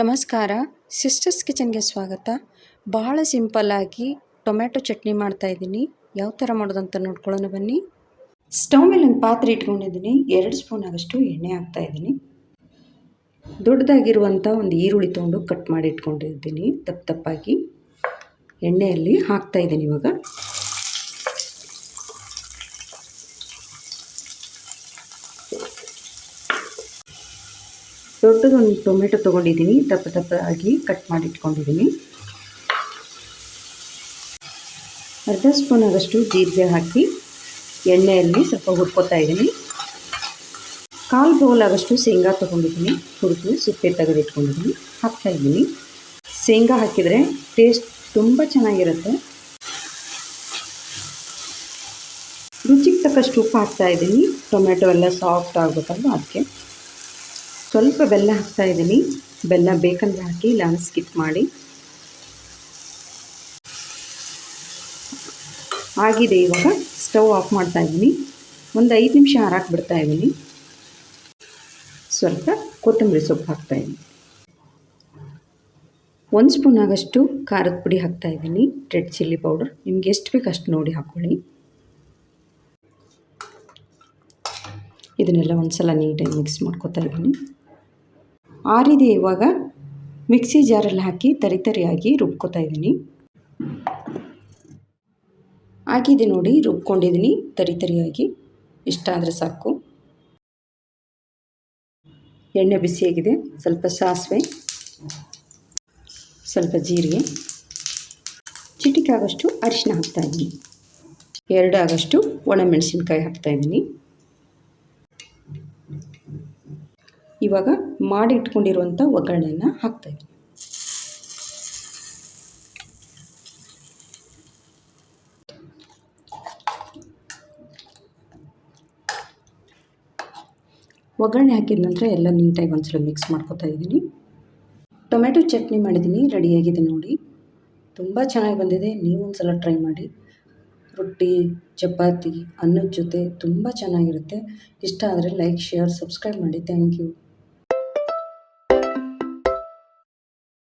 ನಮಸ್ಕಾರ. ಸಿಸ್ಟರ್ಸ್ ಕಿಚನ್ಗೆ ಸ್ವಾಗತ. ಬಹಳ ಸಿಂಪಲ್ಲಾಗಿ ಟೊಮ್ಯಾಟೊ ಚಟ್ನಿ ಮಾಡ್ತಾಯಿದ್ದೀನಿ. ಯಾವ ಥರ ಮಾಡೋದಂತ ನೋಡ್ಕೊಳ್ಳೋಣ ಬನ್ನಿ. ಸ್ಟವ್ ಮೇಲೆ ಒಂದು ಪಾತ್ರೆ ಇಟ್ಕೊಂಡಿದ್ದೀನಿ. 2 ಸ್ಪೂನ್ ಆಗೋಷ್ಟು ಎಣ್ಣೆ ಹಾಕ್ತಾಯಿದ್ದೀನಿ. ದೊಡ್ಡದಾಗಿರುವಂಥ ಒಂದು ಈರುಳ್ಳಿ ತೊಗೊಂಡು ಕಟ್ ಮಾಡಿ ಇಟ್ಕೊಂಡಿದ್ದೀನಿ ದಪ್ಪ ದಪ್ಪಾಗಿ. ಎಣ್ಣೆಯಲ್ಲಿ ಹಾಕ್ತಾಯಿದ್ದೀನಿ ಇವಾಗ. ದೊಡ್ಡದೊಂದು ಟೊಮೆಟೊ ತೊಗೊಂಡಿದ್ದೀನಿ, ದಪ್ಪ ದಪ್ಪದಾಗಿ ಕಟ್ ಮಾಡಿ ಇಟ್ಕೊಂಡಿದ್ದೀನಿ. ಅರ್ಧ ಸ್ಪೂನ್ ಆಗೋಷ್ಟು ಜೀರಿಗೆ ಹಾಕಿ ಎಣ್ಣೆಯಲ್ಲಿ ಸ್ವಲ್ಪ ಹುರ್ಕೋತಾ ಇದ್ದೀನಿ. 1/4 ಬೌಲ್ ಆಗೋಷ್ಟು ಶೇಂಗಾ ತೊಗೊಂಡಿದ್ದೀನಿ, ಹುರಿದು ಸಿಪ್ಪೆ ತೆಗೆದಿಟ್ಕೊಂಡಿದ್ದೀನಿ, ಹಾಕ್ತಾಯಿದ್ದೀನಿ. ಶೇಂಗಾ ಹಾಕಿದರೆ ಟೇಸ್ಟ್ ತುಂಬ ಚೆನ್ನಾಗಿರುತ್ತೆ. ರುಚಿಗೆ ತಕ್ಕಷ್ಟು ಉಪ್ಪು ಹಾಕ್ತಾಯಿದ್ದೀನಿ. ಟೊಮೆಟೊ ಎಲ್ಲ ಸಾಫ್ಟ್ ಆಗಬೇಕಲ್ವ, ಅದಕ್ಕೆ ಸ್ವಲ್ಪ ಬೆಲ್ಲ ಹಾಕ್ತಾಯಿದ್ದೀನಿ. ಬೆಲ್ಲ ಬೇಕಂದ್ರೆ ಹಾಕಿ, ಇಲ್ಲ ಸ್ಕಿಪ್ ಮಾಡಿ. ಆಗಿದೆ, ಇವಾಗ ಸ್ಟವ್ ಆಫ್ ಮಾಡ್ತಾಯಿದ್ದೀನಿ. ಒಂದು 5 ನಿಮಿಷ ಆರಾಕ್ ಬಿಡ್ತಾಯಿದ್ದೀನಿ. ಸ್ವಲ್ಪ ಕೊತ್ತಂಬರಿ ಸೊಪ್ಪು ಹಾಕ್ತಾಯಿದ್ದೀನಿ. 1 ಸ್ಪೂನ್ ಆಗೋಷ್ಟು ಖಾರದ ಪುಡಿ ಹಾಕ್ತಾಯಿದ್ದೀನಿ, ರೆಡ್ ಚಿಲ್ಲಿ ಪೌಡರ್. ನಿಮ್ಗೆ ಎಷ್ಟು ಬೇಕು ಅಷ್ಟು ನೋಡಿ ಹಾಕ್ಕೊಳ್ಳಿ. ಇದನ್ನೆಲ್ಲ ಒಂದು ಸಲ ನೀಟಾಗಿ ಮಿಕ್ಸ್ ಮಾಡ್ಕೊತಾ ಇದ್ದೀನಿ. ಆರಿದೆ, ಇವಾಗ ಮಿಕ್ಸಿ ಜಾರಲ್ಲಿ ಹಾಕಿ ತರಿಯಾಗಿ ರುಬ್ಕೊತಾ ಇದ್ದೀನಿ. ಆಗಿದೆ ನೋಡಿ, ರುಬ್ಕೊಂಡಿದ್ದೀನಿ ತರಿಯಾಗಿ. ಇಷ್ಟ ಆದರೆ ಸಾಕು. ಎಣ್ಣೆ ಬಿಸಿಯಾಗಿದೆ. ಸ್ವಲ್ಪ ಸಾಸಿವೆ, ಸ್ವಲ್ಪ ಜೀರಿಗೆ, ಚಿಟಿಕೆ ಆಗೋಷ್ಟು ಅರಿಶಿನ ಹಾಕ್ತಾಯಿದ್ದೀನಿ. 2 ಆಗೋಷ್ಟು ಒಣಮೆಣಸಿನ್ಕಾಯಿ ಹಾಕ್ತಾಯಿದ್ದೀನಿ. ಇವಾಗ ಮಾಡಿ ಇಟ್ಕೊಂಡಿರುವಂಥ ಒಗ್ಗರಣೆಯನ್ನು ಹಾಕ್ತಾಯಿದ್ದೀನಿ. ಒಗ್ಗರಣೆ ಹಾಕಿದ ನಂತರ ಎಲ್ಲ ನೀಟಾಗಿ ಒಂದ್ಸಲ ಮಿಕ್ಸ್ ಮಾಡ್ಕೊತಾ ಇದ್ದೀನಿ. ಟೊಮೆಟೊ ಚಟ್ನಿ ಮಾಡಿದ್ದೀನಿ, ರೆಡಿಯಾಗಿದೆ ನೋಡಿ. ತುಂಬ ಚೆನ್ನಾಗಿ ಬಂದಿದೆ. ನೀವು ಒಂದ್ಸಲ ಟ್ರೈ ಮಾಡಿ. ರೊಟ್ಟಿ, ಚಪಾತಿ, ಅನ್ನದ ಜೊತೆ ತುಂಬ ಚೆನ್ನಾಗಿರುತ್ತೆ. ಇಷ್ಟ ಆದರೆ ಲೈಕ್, ಶೇರ್, ಸಬ್ಸ್ಕ್ರೈಬ್ ಮಾಡಿ. Thank you.